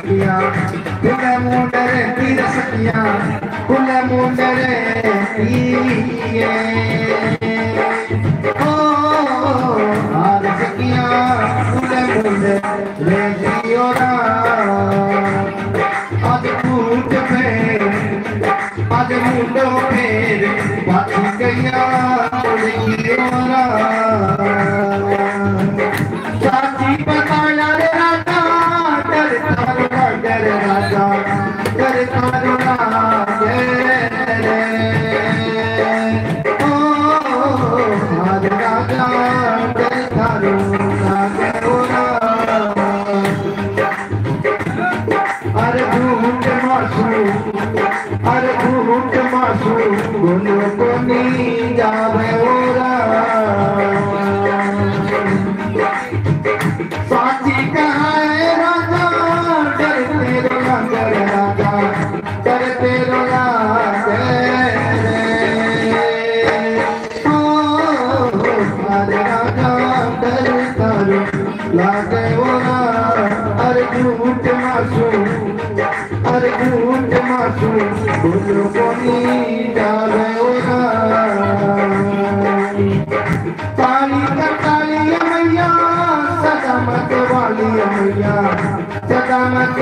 सखिया फुल मुंडरे तीर सखिया फुल मुंडरे ओ आज सखिया फुल मुंडरे जियोरा आज फूट फेर आज मुंडो फेर बाकी गया जियोरा चाची बताया रे राजा डर करुणा डर राजा डर करुणा ओ आज राजा डर करुणा अरे भूत मासू गुनो को नी जावे ओरा साची कहा है राजा डरते रोला डर राजा डरते रोला अरे राजा डर करो लागे ओरा अरे झूठ मासू गुनो को नी जावे ओरा ताली ताली मैया सदा मत वाली मैया सदा मत